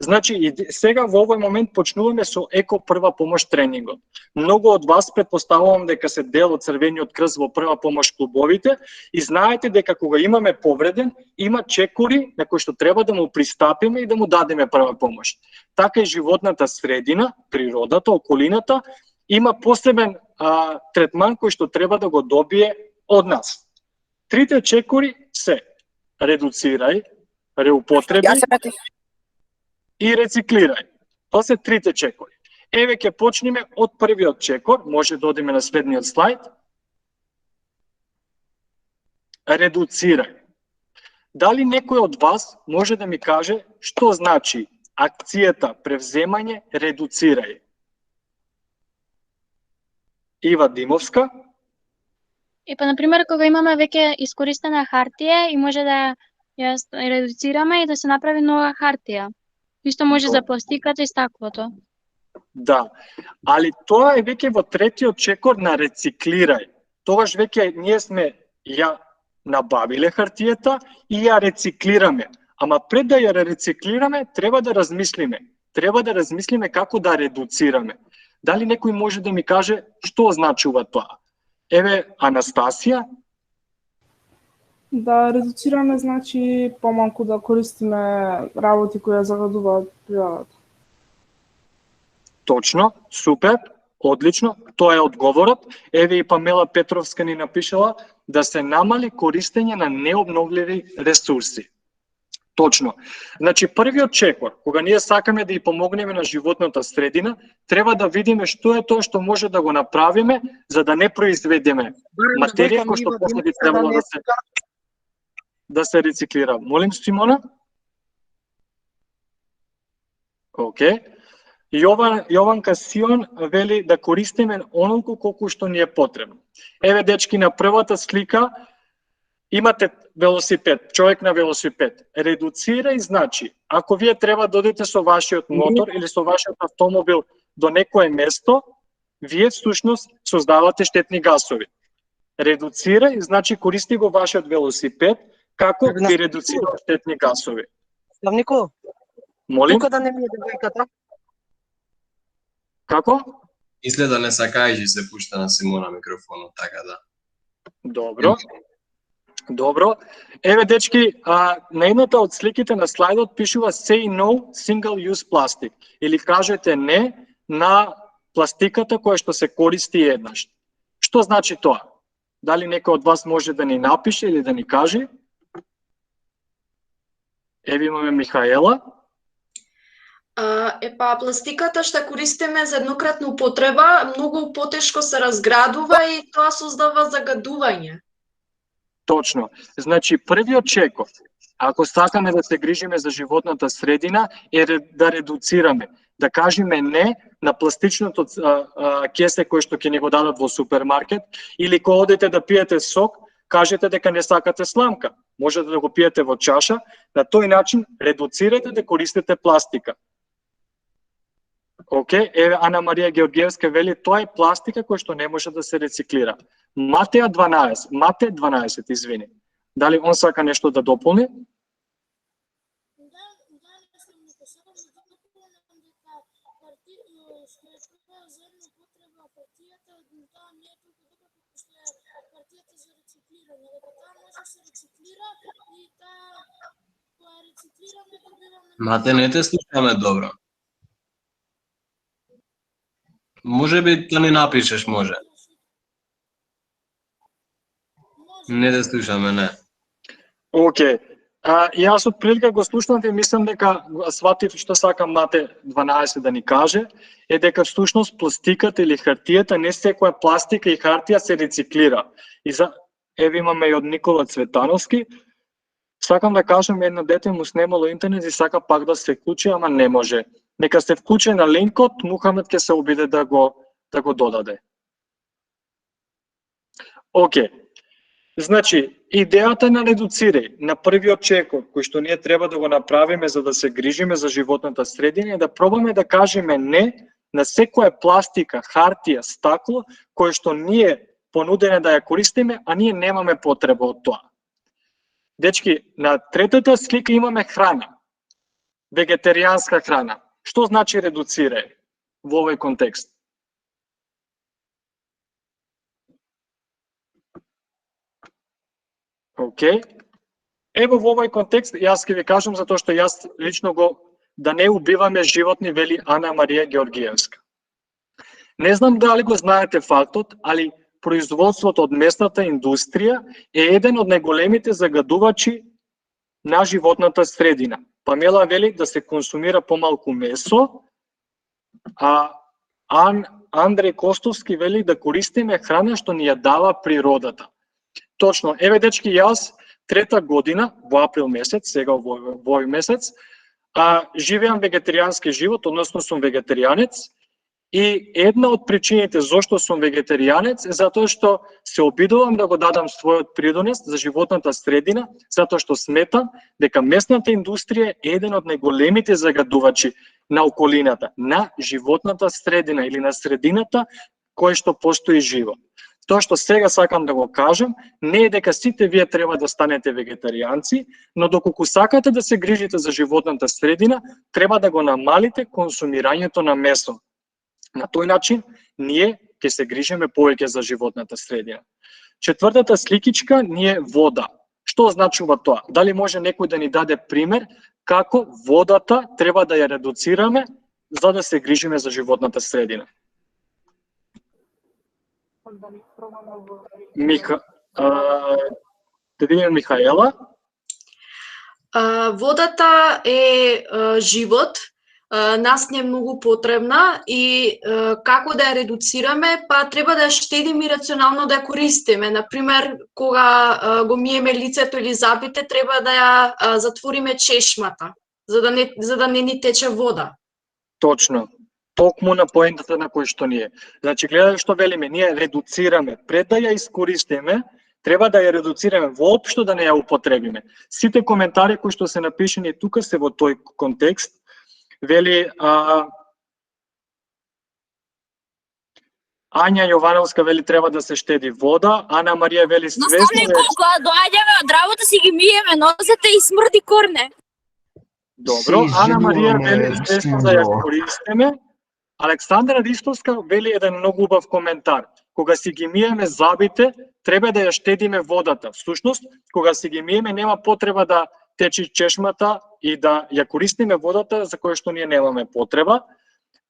Значи, и сега во овој момент почнуваме со еко прва помош тренингот. Многу од вас предпоставувам дека се дел од Црвениот крст во прва помош клубовите и знаете дека кога имаме повреден, има чекори на кои што треба да му пристапиме и да му дадеме прва помош. Така и животната средина, природата, околината, има посебен третман кој што треба да го добие од нас. Трите чекори се редуцирај, реупотреби и рециклирај. Тоа се трите чекори. Еве ќе почнеме од првиот чекор, може да одиме на следниот слайд. Редуцирај. Дали некој од вас може да ми каже што значи акцијата превземање редуцирај? Ива Димовска. Например, кога имаме веќе искористена хартија и може да ја редуцираме и да се направи нова хартија. Исто може за пластиката и стаклото. Да, али тоа е веќе во третиот чекор на рециклирај. Тогаш веќе ние сме ја набавиле хартијата и ја рециклираме. Ама пред да ја рециклираме, треба да размислиме. Треба да размислиме како да редуцираме. Дали некој може да ми каже што значува тоа? Еве, Анастасија. Да редуцираме значи помалку да користиме работи кои ја загадуваат природата. Точно, супер, одлично, тоа е одговорот. Еве и Памела Петровска ни напишала да се намали користење на необновливи ресурси. Точно. Значи, првиот чекор, кога ние сакаме да ја помогнеме на животната средина, треба да видиме што е тоа што може да го направиме за да не произведеме материја која што после би требало да се рециклира. Молим, Симона? Океј. Јован Касион вели да користиме онолку колку што ни е потребно. Еве, дечки, на првата слика имате велосипед, човек на велосипед. Редуцирај значи, ако вие треба да одите со вашиот мотор или со вашиот автомобил до некое место, вие всушност создавате штетни гасови. Редуцирај значи користи го вашиот велосипед како би редуцирал штетни гасови. Нико? Молим? Тука да не ми е девојката. Како? Изгледа не сакајќи се пушта на Симона микрофонот, така да. Добро. Добро. Еве, дечки, на едната од сликите на слайдот пишува Say no single use plastic, или кажете не на пластиката која што се користи еднаш. Што значи тоа? Дали некој од вас може да ни напише или да ни каже? Еве имаме Михаела. Пластиката што користиме за еднократна употреба многу потешко се разградува и тоа создава загадување. Точно. Значи, првиот чекор, ако сакаме да се грижиме за животната средина, е да редуцираме, да кажеме не на пластичното кесе кој што ќе ни го дадат во супермаркет, или кога одите да пиете сок, кажете дека не сакате сламка. Можете да го пиете во чаша, на тој начин редуцирате да користите пластика. Океј, еве Ана Марија Георгиевска вели тоа е пластика која што не може да се рециклира. Мате 12, извини. Дали он сака нешто да дополни? Мате, не те слушаме добро. Може би да не напишеш, може. Не те слушаме, не. Океј. Јас од прилика го слушнав и мислам дека сватив што сака Мате 12 да ни каже, е дека всушност пластиката или хартијата, не секоја пластика и хартија се рециклира. И еве имаме и од Никола Цветановски. Сакам да кажам, едно дете му снемало интернет и сака пак да се вклучи, ама не може. Нека се вклучи на линкот, Мухамед ќе се обиде да го додаде. Океј. Значи, идејата на редуцирај, на првиот чекор, кој што ние треба да го направиме за да се грижиме за животната средина, е да пробаме да кажеме не на секоја пластика, хартија, стакло, кој што ние понудене да ја користиме, а ние немаме потреба од тоа. Дечки, на третата слика имаме храна, вегетаријанска храна. Што значи редуцирај во овој контекст? Океј. Ево во овој контекст јас ќе ви кажам затоа што јас лично да не убиваме животни, вели Ана Марија Георгиевска. Не знам дали го знаете фактот, али производството од месната индустрија е еден од најголемите загадувачи на животната средина. Памела вели да се консумира помалку месо, а Андреј Костовски вели да користиме храна што ни ја дава природата. Точно, еве дечки, јас трета година, во април месец, сега во овој месец, живеам вегетаријански живот, односно сум вегетаријанец, и една од причините зошто сум вегетаријанец е затоа што се обидувам да го дадам својот придонес за животната средина, затоа што сметам дека месната индустрија е еден од најголемите загадувачи на околината, на животната средина или на средината која што постои живот. Тоа што сега сакам да го кажам, не е дека сите вие треба да станете вегетаријанци, но доколку сакате да се грижите за животната средина, треба да го намалите консумирањето на месо. На тој начин, ние ќе се грижиме повеќе за животната средина. Четвртата сликичка ни е вода. Што значува тоа? Дали може некој да ни даде пример како водата треба да ја редуцираме за да се грижиме за животната средина? Да видиме Михаела. Водата е живот, нас не е многу потребна и како да ја редуцираме, па треба да ја штедиме и рационално да ја користиме. Например, кога го миеме лицето или зъбите, треба да ја затвориме чешмата, за да не ни тече вода. Точно. Токму на поентата на кој што ние. Значи, гледај што велиме, ние редуцираме. Пред да ја искористиме, треба да ја редуцираме, воопшто да не ја употребиме. Сите коментари кои што се напишени тука се во тој контекст. Вели Ања Јовановска вели треба да се штеди вода, Ана Марија вели свесно. Наставнико, кога доаѓаме од работа си ги миеме нозете и смрди корне. Добро, Ана Марија вели свесно да ја користиме. Александра Ристовска вели еден многу убав коментар. Кога си ги миеме зъбите, треба да ја штедиме водата. Всушност, кога си ги миеме, нема потреба да течи чешмата и да ја користиме водата за која што ние немаме потреба.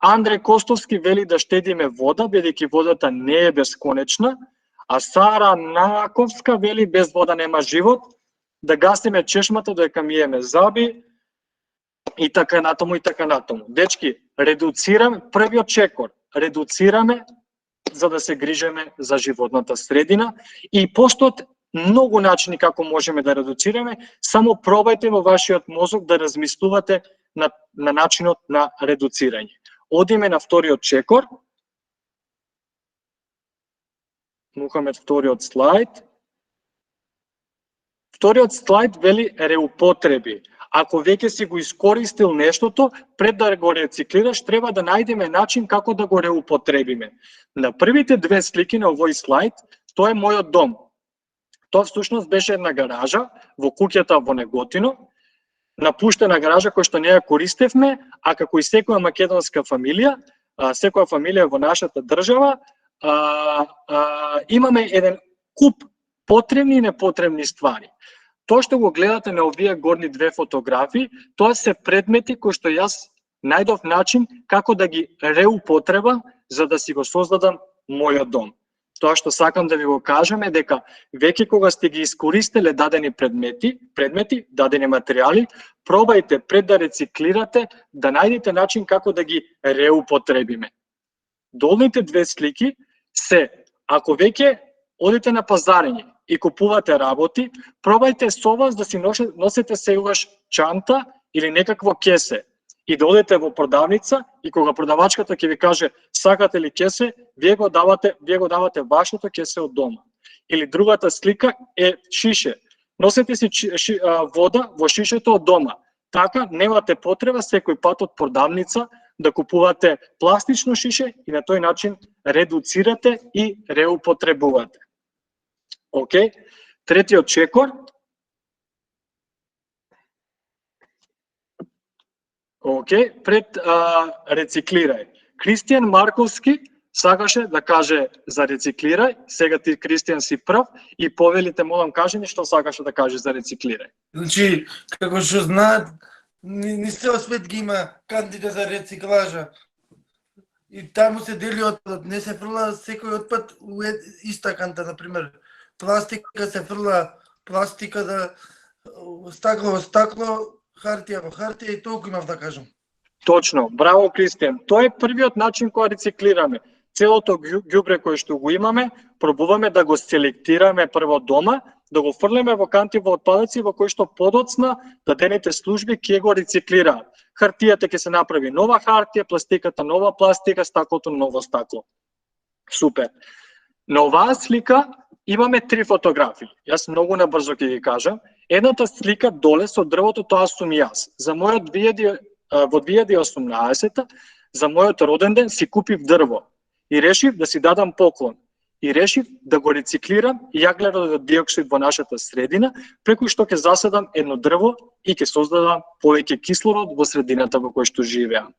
Андреј Костовски вели да штедиме вода, бидејќи водата не е бесконечна, а Сара Наковска вели без вода нема живот, да гасиме чешмата додека миеме зъби и така натаму и така натаму. Дечки, редуцираме првиот чекор, редуцираме за да се грижиме за животната средина и постојат многу начини како можеме да редуцираме, само пробајте во вашиот мозок да размислувате на начинот на редуцирање. Одиме на вториот чекор. Мухамед, вториот слайд. Вториот слайд вели реупотреби. Ако веќе си го искористил нештото, пред да го рециклираш, треба да најдеме начин како да го реупотребиме. На првите две слики на овој слайд, тоа е мојот дом. Тоа всушност беше една гаража во куќата во Неготино, напуштена гаража која што не ја користевме, а како и секоја македонска фамилија, секоја фамилија во нашата држава, имаме еден куп потребни и непотребни ствари. Тоа што го гледате на овие горни две фотографии, тоа се предмети кои што јас најдов начин како да ги реупотребам за да си го создадам мојот дом. Тоа што сакам да ви го кажам е дека веќе кога сте ги искористиле дадени предмети, дадени материјали, пробајте пред да рециклирате да најдете начин како да ги реупотребиме. Долните две слики се, ако веќе одите на пазарење и купувате работи, пробајте со вас да си носите сегаш чанта или некакво кесе и да одете во продавница и кога продавачката ќе ви каже сакате ли кесе, вие го давате вашето кесе од дома. Или другата слика е шише. Носете си вода во шишето од дома. Така немате потреба секој пат од продавница да купувате пластично шише и на тој начин редуцирате и реупотребувате. Океј? Третиот чекор. Океј, пред рециклирај. Кристијан Марковски сакаше да каже за рециклирај, сега ти Кристијан си прв и повелите молам кажи ни што сакаше да каже за рециклирај. Значи, како што знаат, ни цел свет ги има кантите за рециклажа. И таму се дели отпадот, не се фрла секој отпад у иста канта, например. Пластика се фрла пластика, да стакло во стакло, хартија во хартија и толку имав да кажам. Точно, браво Кристијан. Тоа е првиот начин кога рециклираме. Целото ѓубре кое што го имаме, пробуваме да го селектираме прво дома, да го фрлиме во канти во отпадоци во кои што подоцна дадените служби ќе го рециклираат. Хартијата ќе се направи нова хартија, пластиката нова пластика, стаклото ново стакло. Супер. На оваа слика имаме 3 фотографии. Јас многу набрзо ќе ги кажам. Едната слика доле со дрвото, тоа сум јас. За мојот во 2018 за мојот роден ден си купив дрво и решив да си дадам поклон. И решив да го рециклирам јаглеродот диоксид во нашата средина, преку што ќе заседам едно дрво и ќе создадам повеќе кислород во средината во која што живеам.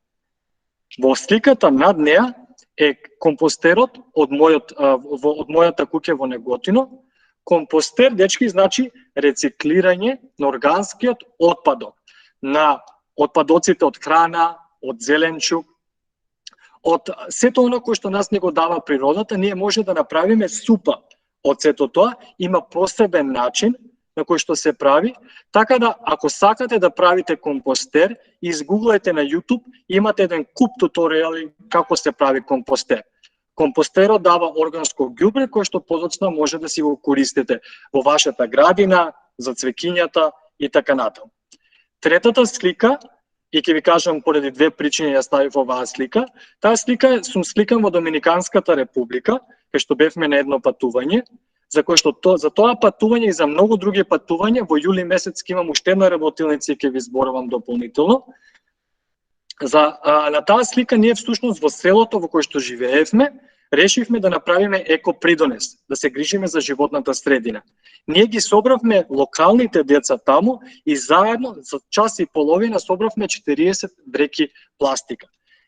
Во сликата над неа е компостерот од мојата куќа во Неготино. Компостер, дечки, значи рециклирање на органскиот отпадок, на отпадоците од храна, од зеленчук, од сето оно кој што нас не го дава природата, ние може да направиме супа од сето тоа. Има посебен начин на кој што се прави, така да ако сакате да правите компостер, изгуглајте на YouTube, имате еден куп туторијали како се прави компостер. Компостерот дава органско ѓубре кое што подоцна може да си го користите во вашата градина, за цвеќињата и така натаму. Третата слика, и ќе ви кажам поради две причини ја ставив оваа слика. Таа слика сум сликан во Доминиканската република, кај што бевме на едно патување, за кој што за тоа патување и за многу други патувања во јули месец ќе имам уште една работилница и ќе ви зборувам дополнително. На таа слика ние всушност во селото во кој што живеевме, решивме да направиме екопридонес, да се грижиме за животната средина. Ние ги собравме локалните деца таму и заедно за час и половина собравме 40 бреки пластика.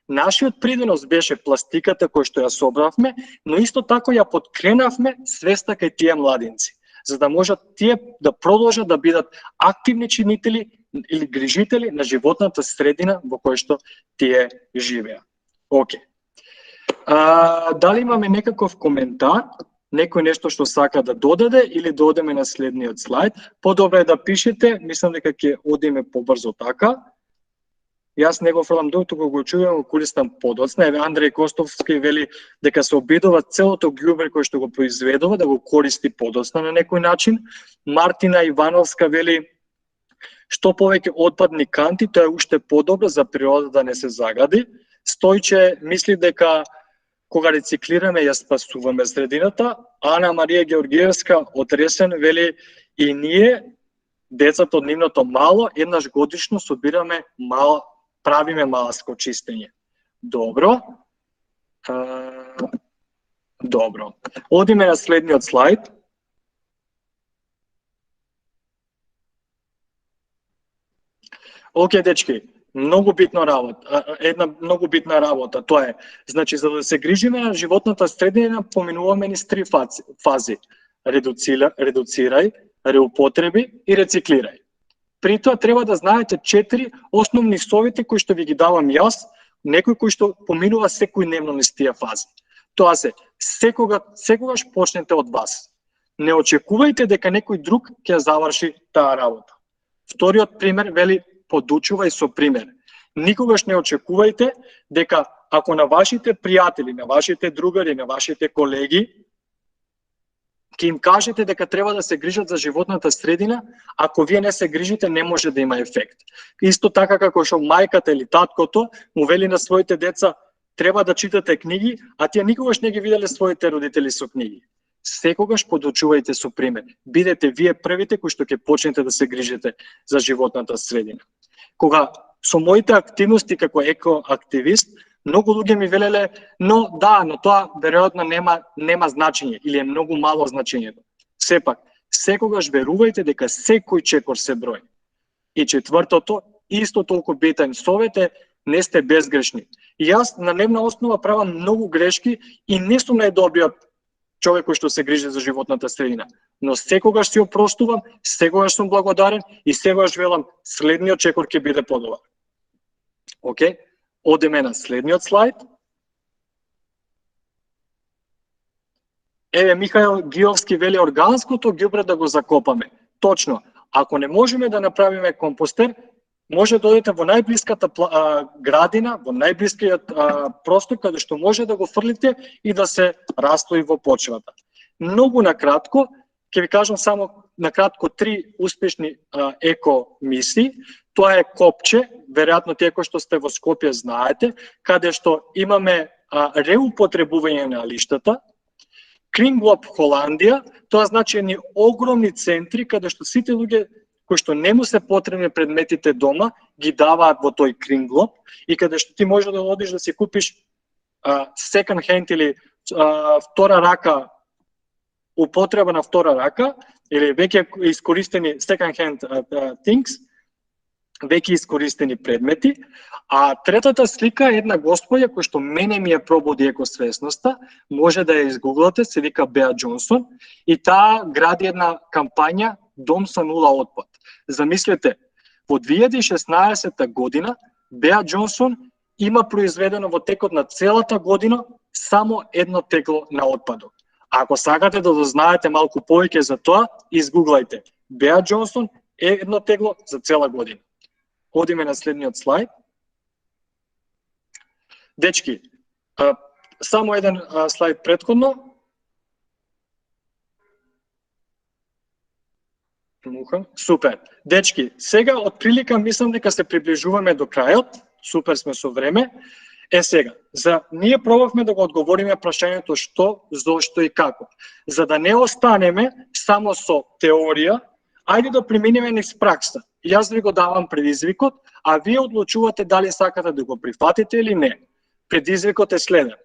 Нашиот придонос беше пластиката која што ја собравме, но исто тако ја подкренавме свеста кај тие младинци, за да можат тие да продолжат да бидат активни чинители или грижители на животната средина во која што тие живеат. Океј. Дали имаме некаков коментар, некој нешто што сака да додаде или да одеме на следниот слайд? Подобро е да пишете, мислам дека ќе одиме побрзо така. Јас не го фрлам долу, туку го чувам, го користам подоцна. Еве Андреј Костовски вели дека се обидува целото ѓубре кој што го произведува да го користи подоцна на некој начин. Мартина Ивановска вели што повеќе отпадни канти, тоа е уште подобро за природата да не се загади. Стојче мисли дека кога рециклираме ја спасуваме средината. Ана Марија Георгиевска од Ресен вели и ние, децата од нивното мало, еднаш годишно собираме правиме маласко чистење. Добро. Добро. Одиме на следниот слайд. Океј, дечки. Многу битна работа, тоа е. Значи, за да се грижиме на животната средина, поминуваме низ 3 фази. Редуцирај, реупотреби и рециклирај. При тоа треба да знаете 4 основни совети кои што ви ги давам јас, некој кој што поминува секојдневно низ тие фази. Тоа се, секогаш почнете од вас. Не очекувајте дека некој друг ќе заврши таа работа. Вториот пример вели подучувај со пример. Никогаш не очекувајте дека ако на вашите пријатели, на вашите другари, на вашите колеги ќе им кажете дека треба да се грижат за животната средина, ако вие не се грижите, не може да има ефект. Исто така како што мајката или таткото му вели на своите деца треба да читате книги, а тие никогаш не ги виделе своите родители со книги. Секогаш подучувајте со пример. Бидете вие првите кои што ќе почнете да се грижите за животната средина. Кога со моите активности како екоактивист, многу луѓе ми велеле, но тоа веројатно нема значење или е многу мало значењето. Сепак, секогаш верувајте дека секој чекор се брои. И четвртото, исто толку битен совет е, не сте безгрешни. И јас на дневна основа правам многу грешки и не сум најдобриот човек кој што се грижи за животната средина. Но секогаш си опростувам, секогаш сум благодарен и секогаш велам следниот чекор ќе биде подобар. Океј? Одеме на следниот слайд. Еве Михаил Гиовски вели органското ѓубре да го закопаме. Точно. Ако не можеме да направиме компостер, може да одите во најблиската градина, во најблискиот простор каде што може да го фрлите и да се растои во почвата. Многу накратко, ќе ви кажам само накратко 3 успешни еко мисии. Тоа е Копче, веројатно тие кои што сте во Скопје знаете, каде што имаме реупотребување на лиштата. Kringlop Холандија, тоа значи едни огромни центри каде што сите луѓе кои што не му се потребни предметите дома, ги даваат во тој Kringlop и каде што ти може да одиш да си купиш second hand или втора рака, употреба на втора рака, или веќе искористени second hand things, веќе искористени предмети. А третата слика е една господја која што мене ми ја пробуди екосвесноста, може да ја изгуглате, се вика Беа Джонсон, и таа гради една кампања Дом со нула отпад. Замислете, во 2016 година Беа Джонсон има произведено во текот на целата година само едно тегло на отпадок. А ако сакате да дознаете малку повеќе за тоа, изгуглајте. Беа Джонсон е едно тегло за цела година. Одиме на следниот слайд. Дечки, само еден слайд претходно. Супер. Дечки, сега од прилика мислам дека се приближуваме до крајот. Супер сме со време. Сега, ние пробавме да го одговориме прашањето што, зошто и како. За да не останеме само со теорија, ајде да преминеме низ пракса. Јас ви го давам предизвикот, а вие одлучувате дали сакате да го прифатите или не. Предизвикот е следен.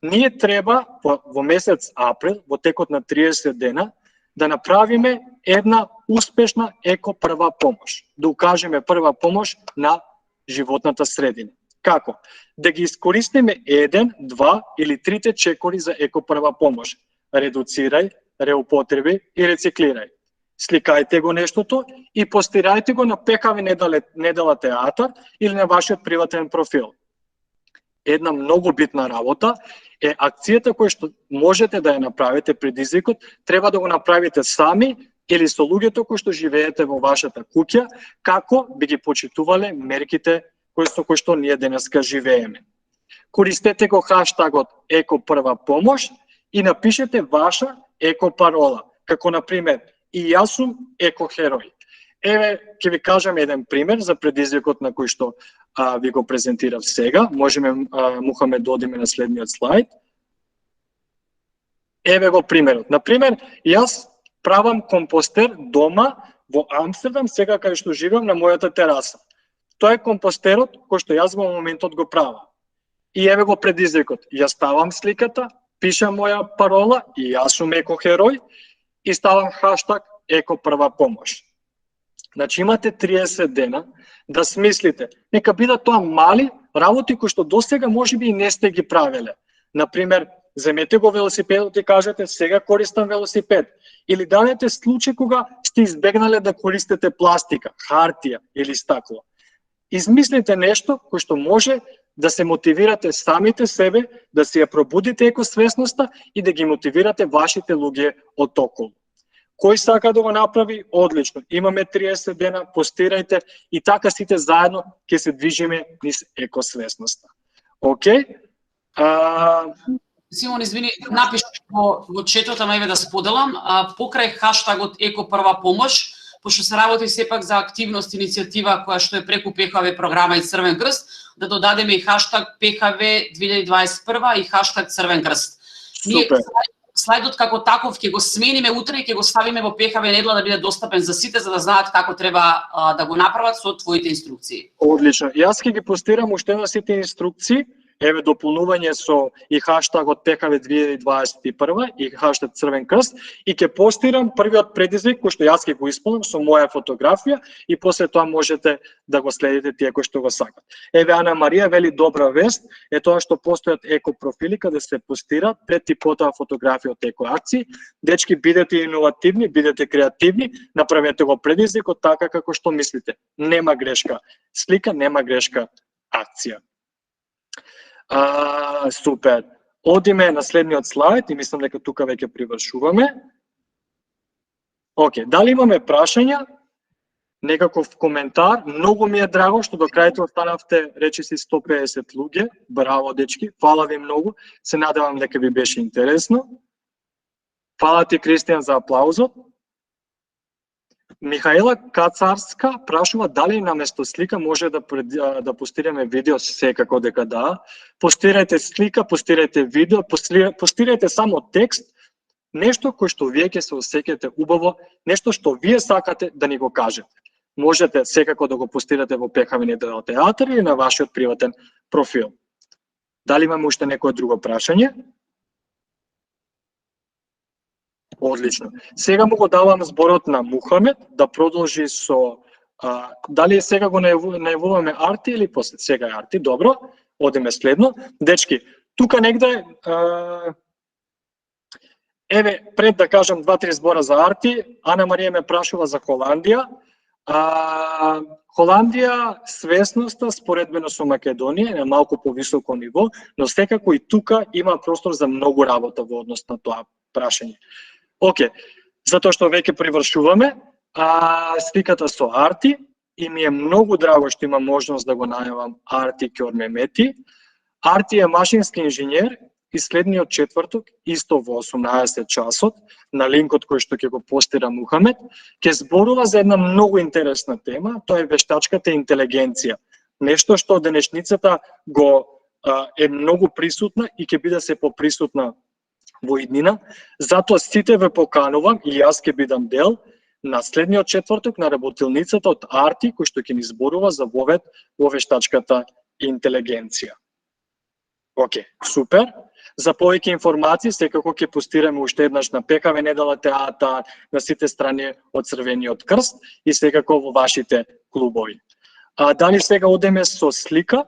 Ние треба во месец април, во текот на 30 дена, да направиме една успешна еко прва помош. Да укажеме прва помош на животната средина. Како? Да ги искористиме 1, 2 или 3 чекори за еко прва помош. Редуцирај, реупотреби и рециклирај. Сликајте го нештото и постирајте го на ПКВ Недела театар или на вашиот приватен профил. Една многу битна работа е акцијата која што можете да ја направите, предизвикот, треба да го направите сами или со луѓето кои што живеете во вашата куќа, како би ги почитувале мерките кои што ние денеска живееме. Користете го хаштагот Еко прва помош и напишете ваша еко парола, како например и јас сум екохерој. Еве, ќе ви кажам еден пример за предизвикот на кој што ви го презентирав сега. Можеме, Мухамед, да одиме на следниот слайд. Еве го примерот. Например, јас правам компостер дома во Амстердам, сега кај што живеам на мојата тераса. Тоа е компостерот кој што јас во моментот го правам. И еве го предизвикот. Јас ставам сликата, пишам моја парола и јас сум екохерој и ставам хаштаг Еко прва помош. Значи имате 30 дена да смислите. Нека бидат тоа мали работи кои што досега можеби и не сте ги правеле. Например, земете го велосипедот и кажете сега користам велосипед. Или дадете случај кога сте избегнале да користите пластика, хартија или стакло. Измислите нешто кој што може да се мотивирате самите себе, да си ја пробудите екосвесноста и да ги мотивирате вашите луѓе од околу. Кој сака да го направи? Одлично. Имаме 30 дена, постирајте и така сите заедно ќе се движиме низ екосвесноста. Океј? Симон, извини, напишеш во четот, ама еве да споделам, покрај хаштагот Еко прва помош, пошто се работи сепак за активност, иницијатива која што е преку ПХВ програма и Црвен крст, да додадеме и хаштаг ПХВ 2021 и хаштаг Црвен крст. Ние слайдот како таков ќе го смениме утре и ќе го ставиме во ПХВ недела да биде достапен за сите, за да знаат како треба да го направат со твоите инструкции. Одлично. Јас ќе ги постирам уште на сите инструкции. Еве дополнување со и хаштагот ПХВ 2021 и хаштаг Црвен крст и ќе постирам првиот предизвик кој што јас ќе го исполнам со моја фотографија и после тоа можете да го следите тие кои што го сакат. Еве Ана Марија вели добра вест е тоа што постојат еко профили каде се постираат пред и потоа фотографии од еко акции. Дечки, бидете иновативни, бидете креативни, направете го предизвикот така како што мислите. Нема грешка слика, нема грешка акција. Супер. Одиме на следниот слайд и мислам дека тука веќе привршуваме. Океј, дали имаме прашања? Некаков коментар? Многу ми е драго што до крајот останавте речиси 150 луѓе. Браво, дечки. Фала ви многу. Се надевам дека ви беше интересно. Фала ти, Кристијан, за аплаузот. Михаела Кацарска прашува дали наместо слика може да постираме видео. Секако дека да. Постирајте слика, постирајте видео, постирајте само текст, нешто кој што вие ќе се осеќате убаво, нешто што вие сакате да ни го кажете. Можете секако да го постирате во ПХВ недела театар или на вашиот приватен профил. Дали имаме уште некое друго прашање? Одлично. Сега му го давам зборот на Мухамед да продолжи со дали сега го најавуваме Арти или после? Сега е Арти, добро. Одиме следно. Дечки, тука негде еве пред да кажам 2-3 збора за Арти, Ана Марија ме прашува за Холандија. Холандија свесноста споредбено со Македонија е на малку повисоко ниво, но секако и тука има простор за многу работа во однос на тоа прашање. Океј, затоа што веќе привршуваме сликата со Арти и ми е многу драго што има можност да го најавам Арти Ќормемети. Арти е машински инженер и следниот четврток, исто во 18 часот, на линкот кој што ќе го постира Мухамед, ќе зборува за една многу интересна тема, тоа е вештачката интелигенција. Нешто што денешницата е многу присутна и ќе биде се поприсутна во иднина. Затоа сите ве поканувам и јас ќе бидам дел на следниот четврток на работилницата од Арти, кој што ќе ни зборува за вовед во вештачката интелигенција. Океј, супер. За повеќе информации секако ќе постираме уште еднаш на ПХВ недела театар, на сите страни од Црвениот крст и секако во вашите клубови. Дали сега одеме со слика?